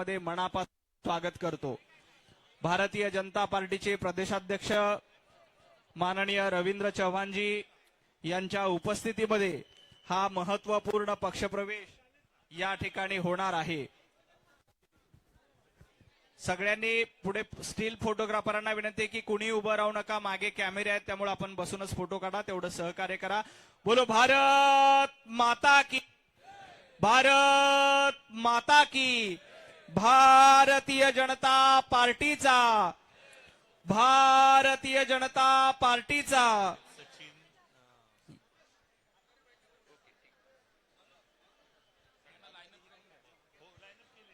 व्यासपीठामध्ये मनापासून स्वागत करतो। भारतीय जनता पार्टीचे प्रदेशाध्यक्ष माननीय रवींद्र चव्हाणजी यांच्या उपस्थितीमध्ये हा महत्त्वपूर्ण पक्षप्रवेश या ठिकाणी होणार आहे। सगळ्यांनी पुढे स्टील फोटोग्राफरांना विनंती की कुणी उभं राहू नका, मागे कॅमेरे आहेत त्यामुळे आपण बसूनच फोटो काढा, तेवढं सहकार्य करा। बोलो भारत माता की, भारत माता की। भारतीय जनता पार्टीचा, भारतीय जनता पार्टीचा।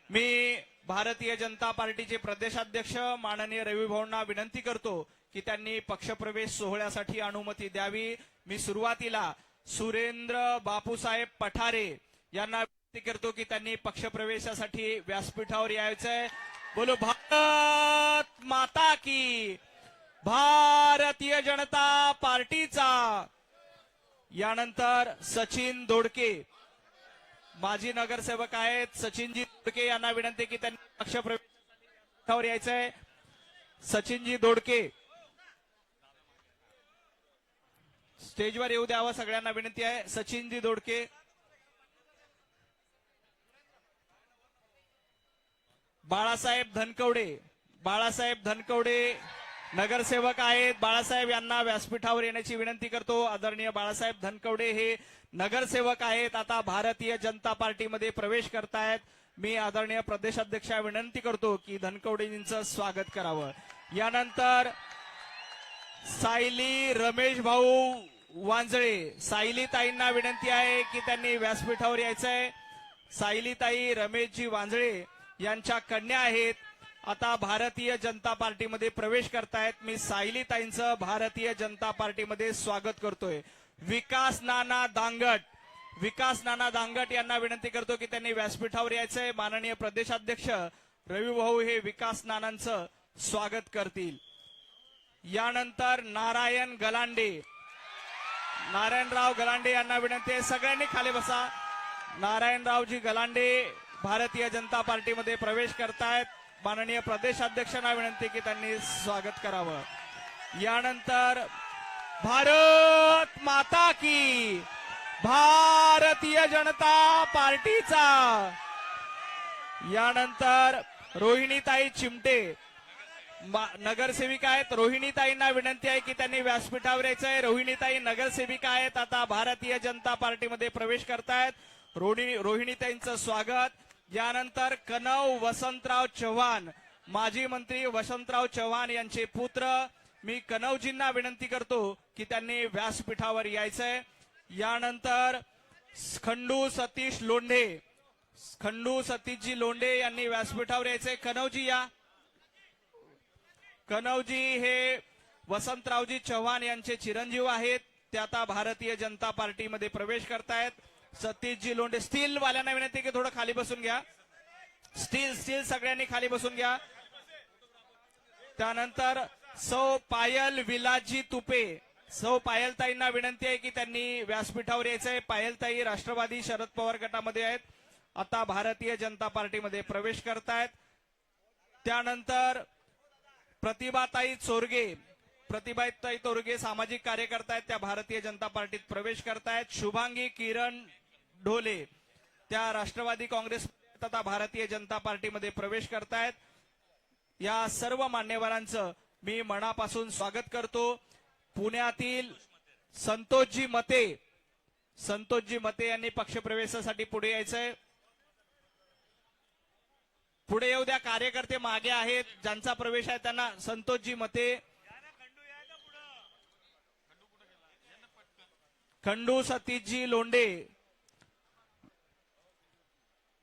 मी भारतीय जनता पार्टीचे प्रदेशाध्यक्ष माननीय रवी भाऊंना विनंती करतो की त्यांनी पक्षप्रवेश सोहळ्यासाठी अनुमती द्यावी। मी सुरुवातीला सुरेंद्र बापूसाहेब पठारे यांना विनंती करतो की त्यांनी पक्षप्रवेशासाठी व्यासपीठावर यायचंय। बोलो भारत माता की, भारतीय जनता पार्टीचा। यानंतर सचिन दोडके माजी नगरसेवक आहेत, सचिनजी दोडके यांना विनंती की त्यांनी पक्षप्रवेशावर यायचंय। सचिनजी दोडके स्टेजवर येऊ द्यावं, सगळ्यांना विनंती आहे। सचिनजी दोडके, बाळासाहेब धनकवडे, बाळासाहेब धनकवडे नगरसेवक आहेत, बाळासाहेब यांना व्यासपीठावर येण्याची विनंती करतो। आदरणीय बाळासाहेब धनकवडे हे नगरसेवक आहेत, आता भारतीय जनता पार्टीमध्ये प्रवेश करतायत। मी आदरणीय प्रदेशाध्यक्षा विनंती करतो की धनकवडेजींचं स्वागत करावं। यानंतर सायली रमेश भाऊ वांजळे, सायली ताईंना विनंती आहे की त्यांनी व्यासपीठावर यायचंय। सायली ताई रमेशजी वांजळे यांच्या कन्या आहेत, आता भारतीय जनता पार्टीमध्ये प्रवेश करतायत। मी सायली ताईंचं भारतीय जनता पार्टीमध्ये स्वागत करतोय। विकास नाना दांगट, विकास नाना दांगट यांना विनंती करतो की त्यांनी व्यासपीठावर यायचंय। माननीय प्रदेशाध्यक्ष रवी भाऊ हे विकास नानांचं स्वागत करतील। यानंतर नारायण गलांडे, नारायणराव गलांडे यांना विनंती आहे, सगळ्यांनी खाली बसा। नारायणरावजी गलांडे भारतीय जनता पार्टीमध्ये प्रवेश करतायत। माननीय प्रदेशाध्यक्षांना विनंती की त्यांनी स्वागत करावं। यानंतर भारत माता की, भारतीय जनता पार्टीचा। यानंतर रोहिणीताई चिमटे नगरसेविका आहेत, रोहिणीताईंना विनंती आहे की त्यांनी व्यासपीठावर यायचंय। रोहिणीताई नगरसेविका आहेत, आता भारतीय जनता पार्टीमध्ये प्रवेश करतायत। रोहिणीताईंचं स्वागत। यानंतर कनव वसंतराव चव्हाण, माजी मंत्री वसंतराव चव्हाण यांचे पुत्र, मी कनवजींना विनंती करतो की त्यांनी व्यासपीठावर यायचंय। यानंतर खंडू सतीश लोंढे, खंडू सतीशजी लोंढे यांनी व्यासपीठावर यायचंय। कनवजी या। कनवजी हे वसंतरावजी चव्हाण यांचे चिरंजीव आहेत, ते आता भारतीय जनता पार्टीमध्ये प्रवेश करतायत। सतीशजी लोंढे, स्टील वाल्यांना विनंती की थोडं खाली बसून घ्या। स्टील सगळ्यांनी खाली बसून घ्या। त्यानंतर सौ पायल विलासजी तुपे, सौ पायलताईंना विनंती आहे की त्यांनी व्यासपीठावर यायचंय। पायलताई राष्ट्रवादी शरद पवार गटामध्ये आहेत, आता भारतीय जनता पार्टीमध्ये प्रवेश करतायत। त्यानंतर प्रतिभाताई चोरगे, प्रतिभाताई चोरगे सामाजिक कार्यकर्ता आहेत, त्या भारतीय जनता पार्टीत प्रवेश करतायत। शुभांगी किरण ढोले त्या राष्ट्रवादी काँग्रेस तथा भारतीय जनता पार्टीमध्ये प्रवेश करतायत। या सर्व मान्यवरांचं मी मनापासून स्वागत करतो। पुण्यातील संतोषजी मते, संतोषजी मते यांनी पक्षप्रवेशासाठी पुढे यायचंय। पुढे येऊ द्या, कार्यकर्ते मागे आहेत, ज्यांचा प्रवेश आहे त्यांना। संतोषजी मते, खंडू सतीशजी लोंढे।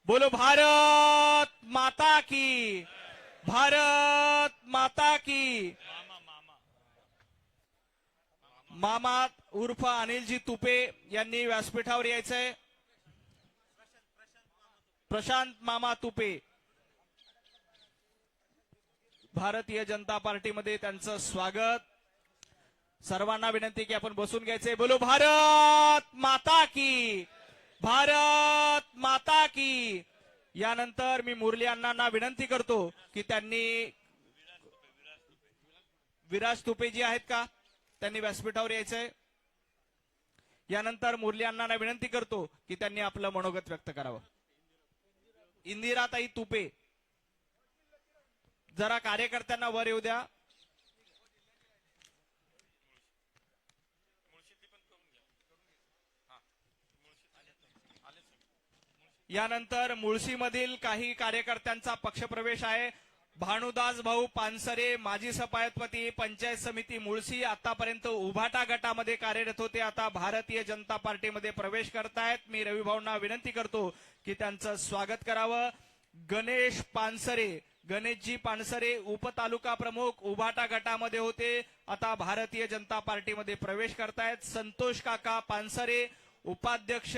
बोलो भारत माता की, भारत माता की। मामा उर्फ अनिलजी तुपे यांनी व्यासपीठावर यायचंय। प्रशांत मामा तुपे भारतीय जनता पार्टीमध्ये त्यांचं स्वागत। सर्वांना विनंती की आपण बसून घ्यायचे। बोलो भारत माता की, भारत माता की। यानंतर मी मुरली अण्णांना विनंती करतो की त्यांनी विराज तुपे जी आहेत का त्यांनी व्यासपीठावर यायचंय। यानंतर मुरली अण्णांना विनंती करतो की त्यांनी आपलं मनोगत व्यक्त करावं। इंदिराताई तुपे जरा कार्यकर्त्यांना वर येऊ द्या। यानंतर मुळशीमधील काही कार्यकर्त्यांचा पक्षप्रवेश आहे। भानुदास भाऊ पानसरे माजी सभापती पंचायत समिती मुळशी आतापर्यंत उभाटा गटामध्ये कार्यरत होते, आता भारतीय जनता पार्टीमध्ये प्रवेश करतायत। मी रवी भाऊंना विनंती करतो की त्यांचं स्वागत करावं। गणेश पानसरे गणेशजी पानसरे उपतालुका प्रमुख उभाटा गटामध्ये होते, आता भारतीय जनता पार्टीमध्ये प्रवेश करतायत। संतोष काका पानसरे उपाध्यक्ष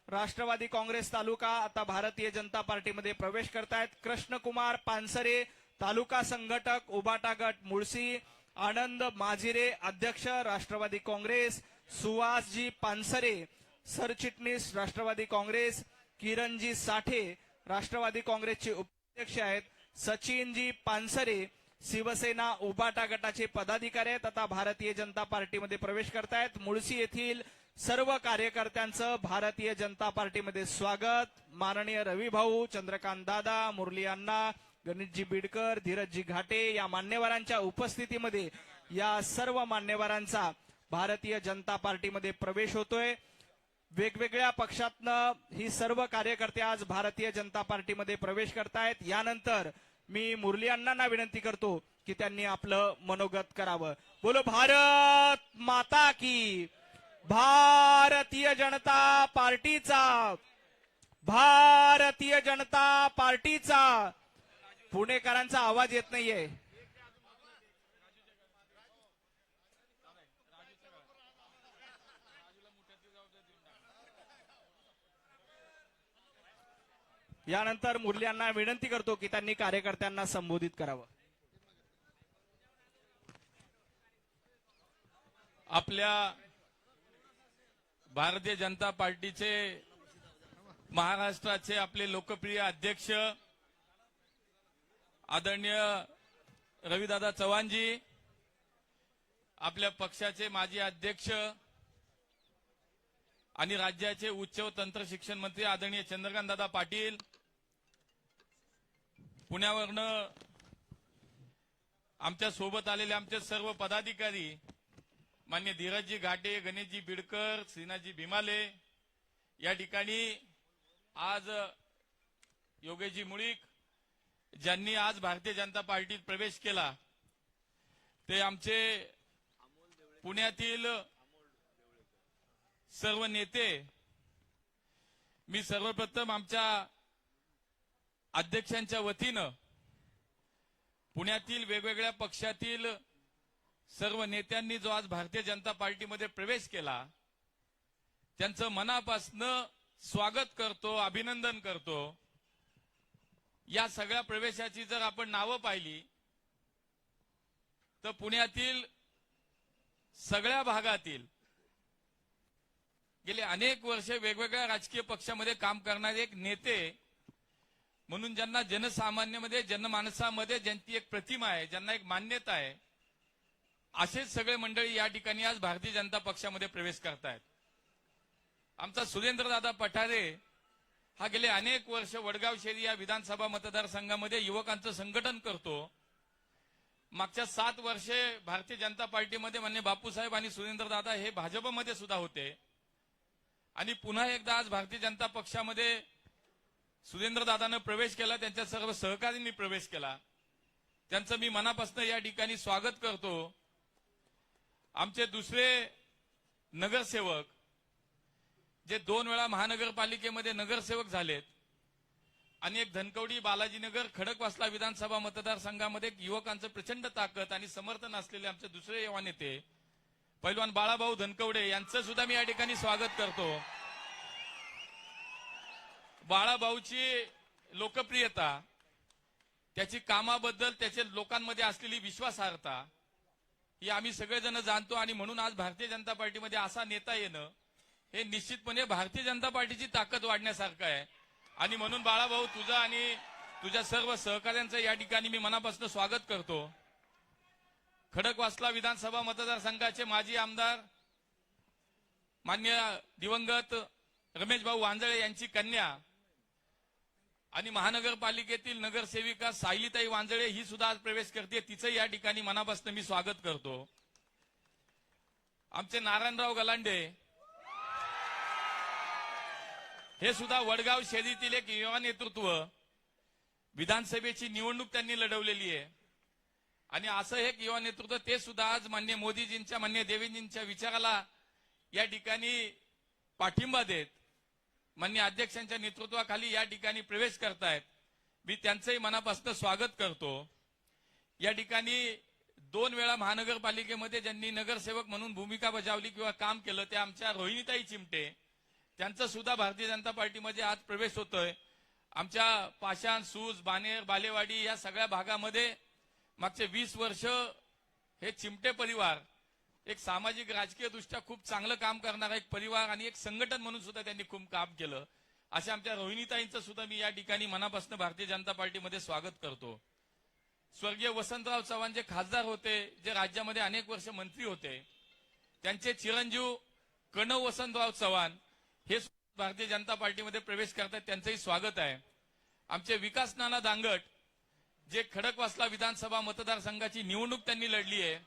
राष्ट्रवादी काँग्रेस तालुका आता भारतीय जनता पार्टीमध्ये प्रवेश करतायत। कृष्णकुमार पानसरे तालुका संघटक उभाटा गट मुळशी। आनंद माजिरे अध्यक्ष राष्ट्रवादी काँग्रेस। सुहासजी पानसरे सरचिटणीस राष्ट्रवादी काँग्रेस। किरणजी साठे राष्ट्रवादी काँग्रेसचे उपाध्यक्ष आहेत। सचिनजी पानसरे शिवसेना उभाटा गटाचे पदाधिकारी आहेत, आता भारतीय जनता पार्टीमध्ये प्रवेश करतायत। मुळशी येथील सर्व कार्यकर्त्यांचं भारतीय जनता पार्टीमध्ये स्वागत। माननीय रवी भाऊ, चंद्रकांत दादा, मुरली अण्णा, गणेशजी बिडकर, धीरजजी घाटे या मान्यवरांच्या उपस्थितीमध्ये या सर्व मान्यवरांचा भारतीय जनता पार्टीमध्ये प्रवेश होतोय। वेगवेगळ्या पक्षातनं ही सर्व कार्यकर्ते आज भारतीय जनता पार्टीमध्ये प्रवेश करतायत। यानंतर मी मुरली अण्णांना विनंती करतो की त्यांनी आपलं मनोगत करावं। बोलो भारत माता की, भारतीय जनता पार्टीचा, भारतीय जनता पार्टीचा। पुणेकरांचा आवाज येत नाहीये। यानंतर मुरली अण्णा विनंती करतो की त्यांनी कार्यकर्त्यांना संबोधित करावं। आपल्या भारतीय जनता पार्टीचे महाराष्ट्राचे आपले लोकप्रिय अध्यक्ष आदरणीय रविदादा चव्हाणजी, आपल्या पक्षाचे माजी अध्यक्ष आणि राज्याचे उच्च व तंत्र शिक्षण मंत्री आदरणीय चंद्रकांत दादा पाटील, पुण्यावरनं आमच्या सोबत आलेले आमचे सर्व पदाधिकारी मान्य धीरजजी घाटे, गणेशजी बिडकर, श्रीनाथजी भीमाले, या ठिकाणी आज योगेशजी मुळीक ज्यांनी आज भारतीय जनता पार्टीत प्रवेश केला ते आमचे पुण्यातील सर्व नेते। मी सर्वप्रथम आमच्या अध्यक्षांच्या वतीनं पुण्यातील वेगवेगळ्या पक्षातील सर्व नेत्यांनी जो आज भारतीय जनता पार्टीमध्ये प्रवेश केला त्यांचं मनापासनं स्वागत करतो, अभिनंदन करतो। या सगळ्या प्रवेशाची जर आपण नावं पाहिली तर पुण्यातील सगळ्या भागातील गेले अनेक वर्षे वेगवेगळ्या राजकीय पक्षामध्ये काम करणारे एक नेते म्हणून ज्यांना जनसामान्यामध्ये जनमानसामध्ये ज्यांची एक प्रतिमा आहे, ज्यांना एक मान्यता आहे, असेच सगळे मंडळी या ठिकाणी आज भारतीय जनता पक्षामध्ये प्रवेश करतायत। आमचा सुरेंद्रदादा पठारे हा गेले अनेक वर्ष वडगाव शेरी या विधानसभा मतदारसंघामध्ये युवकांचं संघटन करतो। मागच्या 7 वर्षे भारतीय जनता पार्टीमध्ये मान्य बापूसाहेब आणि सुरेंद्रदादा हे भाजपमध्ये सुद्धा होते आणि पुन्हा एकदा आज भारतीय जनता पक्षामध्ये सुरेंद्रदादानं प्रवेश केला, त्यांच्या सर्व सहकाऱ्यांनी प्रवेश केला, त्यांचं मी मनापासून या ठिकाणी स्वागत करतो। आमचे दुसरे नगरसेवक जे 2 वेळा महानगरपालिकेमध्ये नगरसेवक झालेत आणि एक धनकवडी बालाजीनगर खडकवासला विधानसभा मतदारसंघामध्ये युवकांचं प्रचंड ताकद आणि समर्थन असलेले आमचे दुसरे युवा नेते पैलवान बाळाभाऊ धनकवडे यांचं सुद्धा मी या ठिकाणी स्वागत करतो। बाळाभाऊची लोकप्रियता, त्याची कामाबद्दल त्याचे लोकांमध्ये असलेली विश्वासार्हता ही आम्ही सगळेजण जाणतो आणि म्हणून आज भारतीय जनता पार्टीमध्ये असा नेता येणं हे निश्चितपणे भारतीय जनता पार्टीची ताकद वाढण्यासारखं आहे आणि म्हणून बाळाभाऊ तुझं आणि तुझ्या सर्व सहकाऱ्यांचं या ठिकाणी मी मनापासून स्वागत करतो. खडकवासला विधानसभा मतदारसंघाचे माजी आमदार मान्य दिवंगत रमेश भाऊ वांजळे यांची कन्या आणि महानगरपालिकेतील नगरसेविका सायलीताई वांजळे ही सुद्धा आज प्रवेश करते. तिचं या ठिकाणी मनापासून मी स्वागत करतो. आमचे नारायणराव गलांडे हे सुद्धा वडगाव शहरीतील एक युवा नेतृत्व, विधानसभेची निवडणूक त्यांनी लढवलेली आहे आणि असं एक युवा नेतृत्व ते सुद्धा आज मान्य मोदीजींच्या मान्य देवेंजींच्या विचाराला या ठिकाणी पाठिंबा देत मान्य अध्यक्षांच्या नेतृत्वाखाली या ठिकाणी प्रवेश करतायत. मी त्यांचंही मनापासून स्वागत करतो. या ठिकाणी 2 वेळा महानगरपालिकेमध्ये ज्यांनी नगरसेवक म्हणून भूमिका बजावली किंवा काम केलं ते आमच्या रोहिणीताई चिमटे, त्यांचा सुद्धा भारतीय जनता पार्टीमध्ये आज प्रवेश होतोय. आमच्या पाषाण, सूज, बानेर, बालेवाडी या सगळ्या भागामध्ये मागचे 20 वर्ष हे चिमटे परिवार एक सामाजिक राजकीय दृष्ट्या खूप चांगलं काम करणारा एक परिवार आणि एक संघटन म्हणून सुद्धा त्यांनी खूप काम केलं. अशा आमच्या रोहिणीताईंचं सुद्धा मी या ठिकाणी मनापासून भारतीय जनता पार्टीमध्ये स्वागत करतो. स्वर्गीय वसंतराव चव्हाण जे खासदार होते, जे राज्यामध्ये अनेक वर्ष मंत्री होते, त्यांचे चिरंजीव कणव वसंतराव चव्हाण हे भारतीय जनता पार्टीमध्ये प्रवेश करतात. त्यांचंही स्वागत आहे. आमचे विकास नाना दांगट जे खडकवासला विधानसभा मतदारसंघाची निवडणूक त्यांनी लढली आहे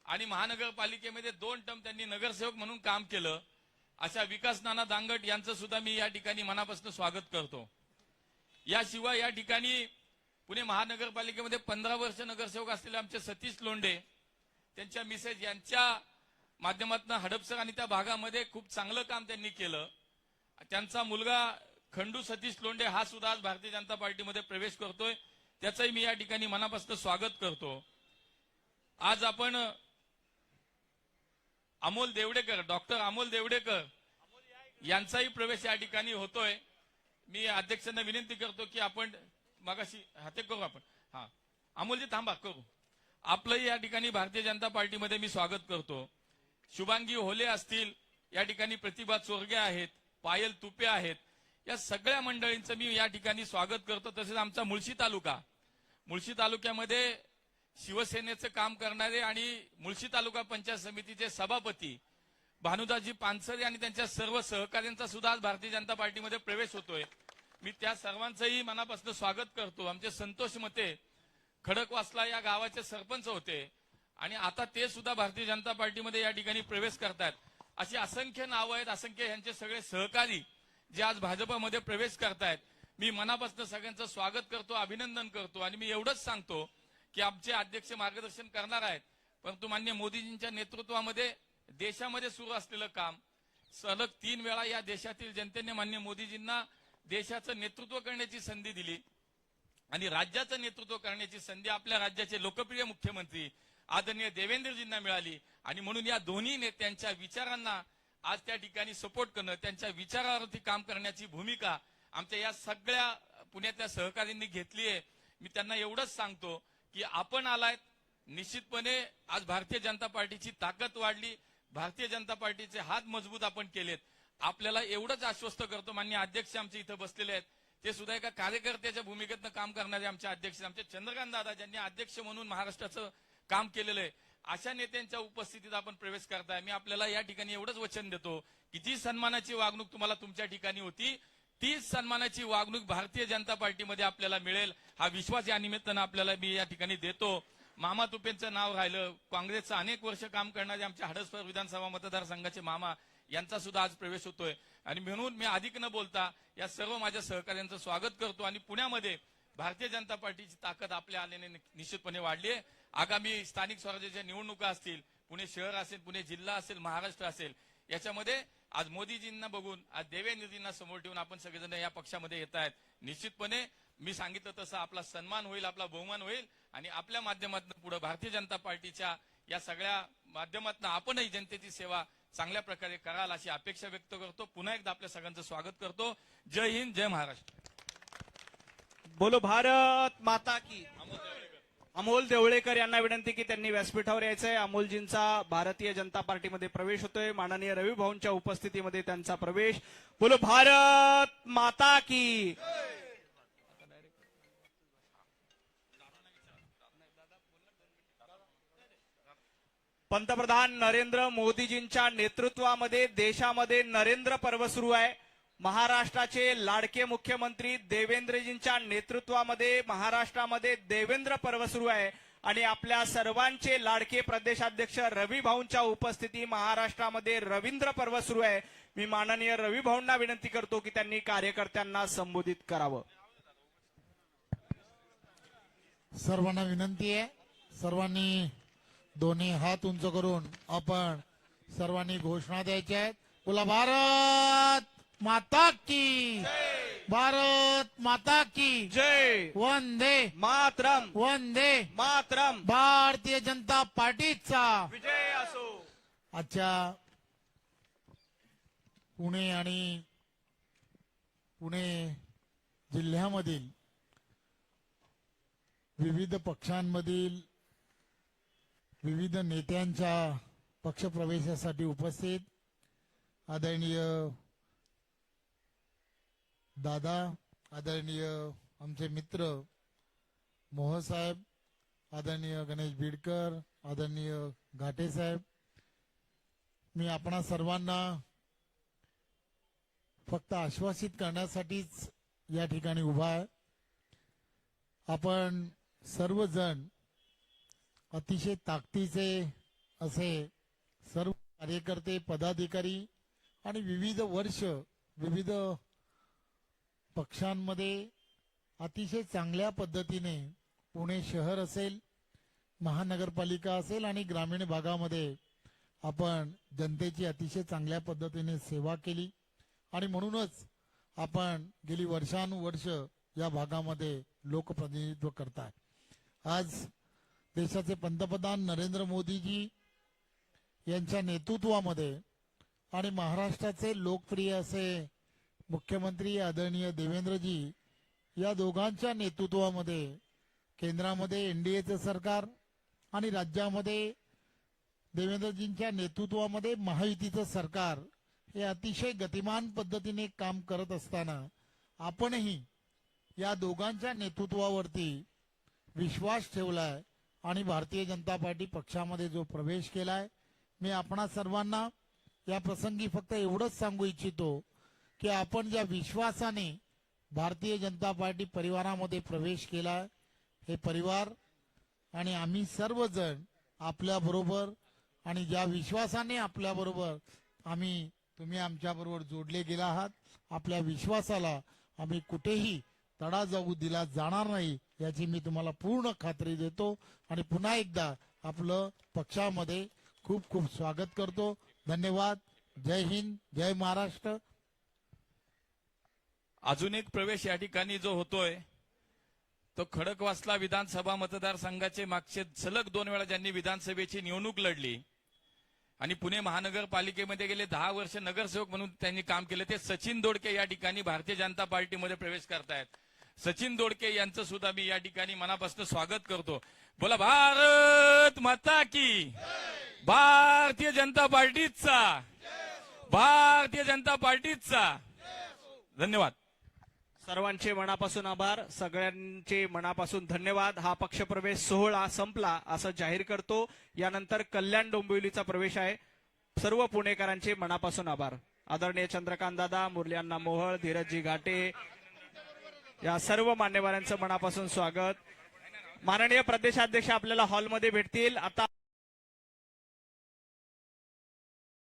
आणि महानगरपालिकेमध्ये 2 टर्म त्यांनी नगरसेवक म्हणून काम केलं, अशा विकास नाना दांगट यांचं सुद्धा मी या ठिकाणी मनापासून स्वागत करतो. याशिवाय या ठिकाणी पुणे महानगरपालिकेमध्ये 15 वर्ष नगरसेवक असलेले आमचे सतीश लोंढे, त्यांच्या मिसेस यांच्या माध्यमातून हडपसर आणि त्या भागामध्ये खूप चांगलं काम त्यांनी केलं. त्यांचा मुलगा खंडू सतीश लोंढे हा सुद्धा आज भारतीय जनता पार्टीमध्ये प्रवेश करतोय. त्याचंही मी या ठिकाणी मनापासून स्वागत करतो. आज आपण अमोल देवडेकर, डॉक्टर अमोल देवडेकर यांचाही प्रवेश या ठिकाणी होतोय. मी अध्यक्षांना विनंती करतो की आपण मगाशी हाते करू आपण. हा अमोलजी थांबा करू. आपलंही या ठिकाणी भारतीय जनता पार्टीमध्ये मी स्वागत करतो. शुभांगी होले असतील, या ठिकाणी प्रतिभा चोरगे आहेत, पायल तुपे आहेत, या सगळ्या मंडळींचं मी या ठिकाणी स्वागत करतो. तसेच आमचा मुळशी तालुक्यामध्ये शिवसेनेचं काम करणारे आणि मुळशी तालुका पंचायत समितीचे सभापती भानुदासजी पानसरे आणि त्यांच्या सर्व सहकाऱ्यांचा सुद्धा आज भारतीय जनता पार्टीमध्ये प्रवेश होतोय. मी त्या सर्वांचंही मनापासून स्वागत करतो. आमचे संतोष मते खडकवासला या गावाचे सरपंच होते आणि आता ते सुद्धा भारतीय जनता पार्टीमध्ये या ठिकाणी प्रवेश करतात. अशी असंख्य नावं आहेत, असंख्य यांचे सगळे सहकारी जे आज भाजपमध्ये प्रवेश करतायत. मी मनापासून सगळ्यांचं स्वागत करतो, अभिनंदन करतो आणि मी एवढंच सांगतो की आमचे अध्यक्ष मार्गदर्शन करणार आहेत, परंतु मान्य मोदीजींच्या नेतृत्वामध्ये देशामध्ये सुरू असलेलं काम सलग 3 वेळा या देशातील जनतेने मान्य मोदीजींना देशाचं नेतृत्व करण्याची संधी दिली आणि राज्याचं नेतृत्व करण्याची संधी आपल्या राज्याचे लोकप्रिय मुख्यमंत्री आदरणीय देवेंद्रजींना मिळाली आणि म्हणून या दोन्ही नेत्यांच्या विचारांना आज त्या ठिकाणी सपोर्ट करणं, त्यांच्या विचारावरती काम करण्याची भूमिका आमच्या या सगळ्या पुण्यातल्या सहकाऱ्यांनी घेतली आहे. मी त्यांना एवढंच सांगतो की आपण आलायत, निश्चितपणे आज भारतीय जनता पार्टीची ताकद वाढली, भारतीय जनता पार्टीचे हात मजबूत आपण केलेत. आपल्याला एवढंच आश्वस्त करतो, माननीय अध्यक्ष आमचे इथं बसलेले आहेत, ते सुद्धा एका कार्यकर्त्याच्या भूमिकेतनं काम करणारे आमचे अध्यक्ष, आमचे चंद्रकांत दादा ज्यांनी अध्यक्ष म्हणून महाराष्ट्राचं काम केलेलं आहे, अशा नेत्यांच्या उपस्थितीत आपण प्रवेश करताय. मी आपल्याला या ठिकाणी एवढंच वचन देतो की जी सन्मानाची वागणूक तुम्हाला तुमच्या ठिकाणी होती, तीच सन्मानाची वागणूक भारतीय जनता पार्टीमध्ये आपल्याला मिळेल, हा विश्वास या निमित्तानं आपल्याला मी या ठिकाणी देतो. मामा तुपेंचं नाव राहिलं, काँग्रेसचं अनेक वर्ष काम करणारे आमच्या हडसर विधानसभा मतदारसंघाचे मामा यांचा सुद्धा आज प्रवेश होतोय आणि म्हणून मी अधिक न बोलता या सर्व माझ्या सहकाऱ्यांचं स्वागत करतो. आणि पुण्यामध्ये भारतीय जनता पार्टीची ताकद आपल्या आल्याने निश्चितपणे वाढली आहे. आगामी स्थानिक स्वराज्याच्या निवडणुका असतील, पुणे शहर असेल, पुणे जिल्हा असेल, महाराष्ट्र असेल, याच्यामध्ये आज मोदीजींना बघून, आज देवेंद्रजींना समोर ठेवून आपण सगळेजण या पक्षामध्ये येत आहेत. निश्चितपणे मी सांगितलं तसं आपला सन्मान होईल, आपला बहुमान होईल आणि आपल्या माध्यमातून पुढे भारतीय जनता पार्टीच्या या सगळ्या माध्यमातून आपणही जनतेची सेवा चांगल्या प्रकारे कराल अशी अपेक्षा व्यक्त करतो. पुन्हा एकदा आपल्या सगळ्यांचं स्वागत करतो. जय हिंद, जय महाराष्ट्र. बोलो भारत माता की. अमोल देवळेकर यांना विनंती की त्यांनी व्यासपीठावर यायचंय. अमोलजींचा भारतीय जनता पार्टीमध्ये प्रवेश होतोय. माननीय रवी भाऊंच्या उपस्थितीमध्ये त्यांचा प्रवेश. बोलो भारत माता की. पंतप्रधान नरेंद्र मोदीजींच्या नेतृत्वामध्ये देशामध्ये नरेंद्र पर्व सुरू आहे. महाराष्ट्राचे लाडके मुख्यमंत्री देवेंद्रजींच्या नेतृत्वामध्ये महाराष्ट्रामध्ये देवेंद्र पर्व सुरू आहे आणि आपल्या सर्वांचे लाडके प्रदेशाध्यक्ष रवी भाऊंच्या उपस्थिती महाराष्ट्रामध्ये रवींद्र पर्व सुरू आहे. मी माननीय रवी भाऊंना विनंती करतो की त्यांनी कार्यकर्त्यांना संबोधित करावं. सर्वांना विनंती आहे, सर्वांनी दोन्ही हात उंच करून आपण सर्वांनी घोषणा द्यायच्या आहेत. बोला भारत माता की, भारत माता की जय. वंदे मातरम. वंदे मातरम. भारतीय जनता पार्टीचा विजय असो. आजच्या पुणे जिल्ह्यामधील विविध पक्षांमधील विविध नेत्यांच्या पक्षप्रवेशासाठी उपस्थित आदरणीय दादा, आदरणीय आमचे मित्र मोह साहेब, आदरणीय गणेश बिडकर, आदरणीय घाटे साहेब, मी आपणा सर्वांना फक्त आश्वासित करण्यासाठीच या ठिकाणी उभा आहे. आपण सर्वजण अतिशय ताकदीचे असे सर्व कार्यकर्ते, पदाधिकारी आणि विविध वर्ष विविध पक्षांमध्ये अतिशय चांगल्या पद्धतीने पुणे शहर असेल, महानगरपालिका असेल आणि ग्रामीण भागामध्ये आपण जनतेची अतिशय चांगल्या पद्धतीने सेवा केली आणि म्हणूनच आपण गेली वर्षानुवर्ष या भागामध्ये लोकप्रतिनिधित्व करतात. आज देशाचे पंतप्रधान नरेंद्र मोदीजी यांच्या नेतृत्वामध्ये आणि महाराष्ट्राचे लोकप्रिय असे मुख्यमंत्री आदरणीय देवेंद्रजी या दोघांच्या नेतृत्वामध्ये केंद्रामध्ये एनडीएचं सरकार आणि राज्यामध्ये देवेंद्रजींच्या नेतृत्वामध्ये महायुतीचं सरकार हे अतिशय गतिमान पद्धतीने काम करत असताना आपणही या दोघांच्या नेतृत्वावरती विश्वास ठेवलाय आणि भारतीय जनता पार्टी पक्षामध्ये जो प्रवेश केलाय, मी आपणा सर्वांना या प्रसंगी फक्त एवढंच सांगू इच्छितो की आपण ज्या विश्वासाने भारतीय जनता पार्टी परिवारामध्ये प्रवेश केलाय, हे परिवार आणि आम्ही सर्वजण आपल्या बरोबर आणि ज्या विश्वासाने आपल्या बरोबर तुम्ही आमच्या बरोबर जोडले गेला आहात, आपल्या विश्वासाला आम्ही कुठेही तडा जाऊ दिला जाणार नाही याची मी तुम्हाला पूर्ण खात्री देतो आणि पुन्हा एकदा आपलं पक्षामध्ये खूप खूप स्वागत करतो. धन्यवाद. जय हिंद, जय महाराष्ट्र. अजून एक प्रवेश या ठिकाणी जो होतोय तो खडकवासला विधानसभा मतदारसंघाचे मागचे सलग 2 वेळा ज्यांनी विधानसभेची निवडणूक लढली आणि पुणे महानगरपालिकेमध्ये गेले 10 वर्ष नगरसेवक म्हणून त्यांनी काम केलं, ते सचिन दोडके या ठिकाणी भारतीय जनता पार्टीमध्ये प्रवेश करतायत. सचिन दोडके यांचं सुद्धा मी या ठिकाणी मनापासून स्वागत करतो. बोला भारत माता की, भारतीय जनता पार्टीचा, भारतीय जनता पार्टीचा. धन्यवाद. सर्वांचे मनापासून आभार, सगळ्यांचे मनापासून धन्यवाद. हा पक्षप्रवेश सोहळा संपला असं जाहीर करतो. यानंतर कल्याण डोंबिवलीचा प्रवेश आहे. सर्व पुणेकरांचे मनापासून आभार. आदरणीय चंद्रकांत दादा, मुरली अण्णा मोहोळ, धीरजजी घाटे या सर्व मान्यवरांचं मनापासून स्वागत. माननीय प्रदेशाध्यक्ष आपल्याला हॉलमध्ये भेटतील. आता